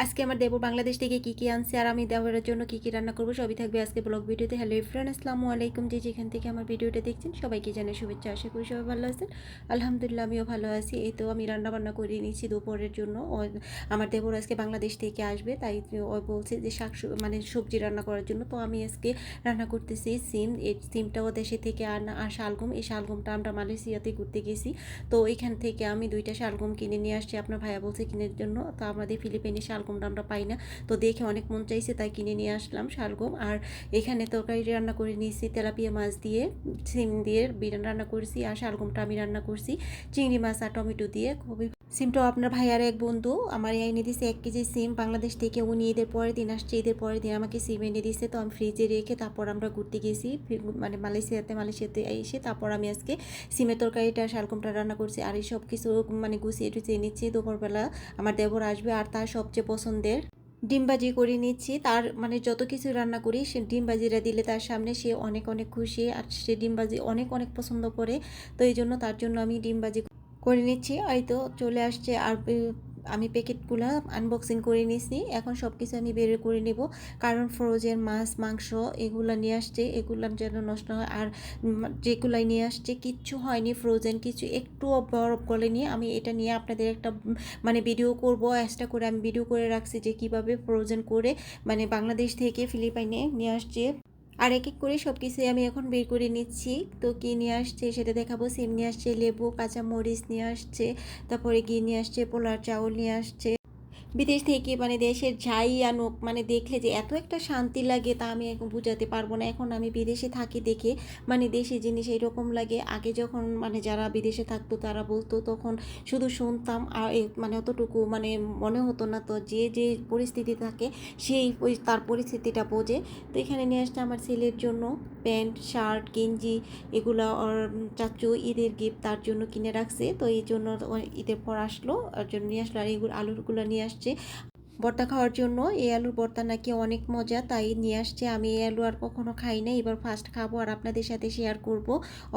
আজকে আমার দেবর বাংলাদেশ থেকে কী আনছে আর আমি দেবরের জন্য কী রান্না করবো সবই থাকবে আজকে ব্লগ ভিডিওতে। হ্যালো ফ্রেন্ড, আসসালামু আলাইকুম। যেখান থেকে আমার ভিডিওটা দেখছেন সবাইকে জানাই শুভেচ্ছা। আশা করি সবাই ভালো আছেন। আলহামদুলিল্লাহ আমিও ভালো আছি। এই তো আমি রান্না বান্না করে নিয়েছি দুপুরের জন্য। আমার দেবর আজকে বাংলাদেশ থেকে আসবে, তাই ও বলছে যে সবজি রান্না করার জন্য। তো আমি আজকে রান্না করতেছি সিম। এই সিমটাও দেশে থেকে আনা শালগম। এই শালগমটা আমরা মালয়েশিয়াতে ঘুরতে গেছি, তো এখান থেকে আমি 2টা শালগম কিনে নিয়ে আসছি। আপনার ভাইয়া বলছে কিনের জন্য, তো আমাদের ফিলিপাইনে শালগমটা আমরা পাই না, তো দেখে অনেক মন চাইছে তাই কিনে নিয়ে আসলাম শালগম। আর এখানে তরকারি রান্না করে নিয়েছি তেলাপিয়া মাছ দিয়ে, সিম দিয়ে বিরিয়ানি রান্না করেছি। আর শালগমটা আমি রান্না করছি চিংড়ি মাছ আর টমেটো দিয়ে। খুবই সিমটাও আপনার ভাইয়ার এক বন্ধু আমার এনে দিয়েছে 1 কেজি সিম বাংলাদেশ থেকে। উনি ঈদের পরের দিন আসছে, ঈদের পরের দিন আমাকে সিম এনে দিয়েছে। তো আমি ফ্রিজে রেখে তারপর আমরা ঘুরতে গেছি মালয়েশিয়াতে এসে তারপর আমি আজকে সিমের তরকারিটা শালগমটা রান্না করছি। আর এই সব কিছু গুছিয়ে টুছিয়ে নিচ্ছি। দুপুরবেলা আমার দেবর আসবে আর তার সবচেয়ে পছন্দের ডিমবাজি করে নিচ্ছি। তার যত কিছু রান্না করি সে ডিমবাজিরা দিলে তার সামনে সে অনেক অনেক খুশি, আর সে ডিমবাজি অনেক অনেক পছন্দ করে। তো এই জন্য তার জন্য আমি ডিমবাজি করে নিচ্ছি। হয়তো চলে আসছে। আর আমি প্যাকেটগুলো আনবক্সিং করে নিয়েছি। এখন সব কিছু আমি বের করে নেব, কারণ ফ্রোজেন মাছ মাংস এগুলো নিয়ে আসছে, এগুলো যেন নষ্ট হয়। আর যেগুলাই নিয়ে আসছে কিচ্ছু হয়নি ফ্রোজেন, কিছু একটুও বরফ গলেনি। আমি এটা নিয়ে আপনাদের একটা ভিডিও করব, এক্সট্রা করে আমি ভিডিও করে রাখছি যে কিভাবে ফ্রোজেন করে বাংলাদেশ থেকে ফিলিপাইনে নিয়ে আসছে। আর এক এক করে সব কিছুই আমি এখন বের করে নিচ্ছি। তো কী নিয়ে আসছে সেটা দেখাবো। সিম নিয়ে আসছে, লেবু, কাঁচা মরিচ নিয়ে আসছে, তারপরে ঘি নিয়ে আসছে, পোলার চাউল নিয়ে আসছে। বিদেশ থেকে দেশের যাই আনুক, দেখলে যে এত একটা শান্তি লাগে তা আমি এখন বুঝাতে পারবো না। এখন আমি বিদেশে থাকি দেখে দেশি জিনিস এরকম লাগে। আগে যখন যারা বিদেশে থাকতো তারা বলতো, তখন শুধু শুনতাম আর অতটুকু মনে হতো না। তো যে যে পরিস্থিতি থাকে সেই তার পরিস্থিতিটা বোঝে। তো এখানে নিয়ে আসছে আমার ছেলের জন্য প্যান্ট শার্ট গেঞ্জি, এগুলো ওর চাচু ঈদের গিফট তার জন্য কিনে রাখছে। তো এই জন্য ঈদের পর আসলো ওর জন্য নিয়ে আসলো। আর এইগুলো আলুরগুলো নিয়ে আসছে ভর্তা খাওয়ার জন্য। এই আলুর ভর্তা নাকি অনেক মজা, তাই নিয়ে আসছে। আমি এই আলু আর কখনো খাই না, এবার ফার্স্ট খাবো আর আপনাদের সাথে শেয়ার করব,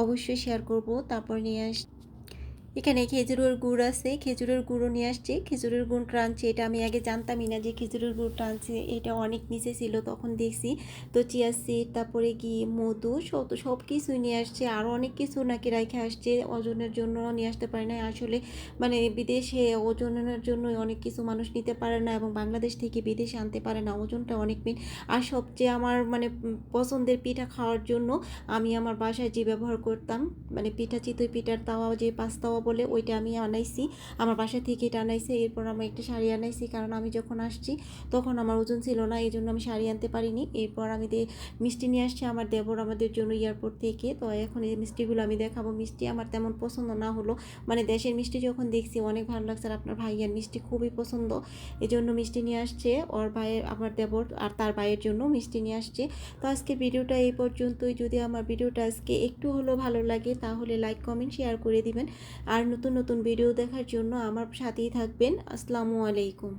অবশ্যই শেয়ার করব। তারপর নিয়ে আস এখানে খেজুরের গুড় আছে, খেজুরের গুঁড়ো নিয়ে আসছি। খেজুরের গুড় ক্রাঞ্চি, এটা আমি আগে জানতামই না যে খেজুরের গুড় ক্রাঞ্চি, এটা অনেক নিচে ছিল তখন দেখছি। তো চিয়া সিড, তারপরে কি মধু, সব কিছুই নিয়ে আসছে। আরও অনেক কিছু নাকি রেখে আসছে, ওজনের জন্য নিয়ে আসতে পারে না আসলে। বিদেশে ওজনের জন্য অনেক কিছু মানুষ নিতে পারে না, এবং বাংলাদেশ থেকে বিদেশে আনতে পারে না, ওজনটা অনেক মেন। আর সবচেয়ে আমার পছন্দের পিঠা খাওয়ার জন্য আমি আমার বাসায় যে ব্যবহার করতাম পিঠা, চিতই পিঠার তাওয়া, যে পাঁচ তাওয়া বলে, ওইটা আমি আনাইছি আমার বাসা থেকে। এটা আনাইছি। এরপর আমি একটা শাড়ি আনাইছি, কারণ আমি যখন আসছি তখন আমার ওজন ছিল না, এই জন্য আমি শাড়ি আনতে পারিনি। এরপর আমি মিষ্টি নিয়ে আসছি আমার দেবর আমাদের জন্য এয়ারপোর্ট থেকে। তো এখন এই মিষ্টিগুলো আমি দেখাবো। মিষ্টি আমার তেমন পছন্দ না হলো, দেশের মিষ্টি যখন দেখছি অনেক ভালো লাগছে। আর আপনার ভাইয়ের মিষ্টি খুবই পছন্দ, এই জন্য মিষ্টি নিয়ে আসছে ওর ভাইয়ের, আমার দেবর আর তার ভাইয়ের জন্য মিষ্টি নিয়ে আসছে। তো আজকের ভিডিওটা এই পর্যন্তই। যদি আমার ভিডিওটা আজকে একটু হলেও ভালো লাগে তাহলে লাইক কমেন্ট শেয়ার করে দিবেন। আর নতুন নতুন ভিডিও দেখার জন্য আমার সাথেই থাকবেন। আসসালামু আলাইকুম।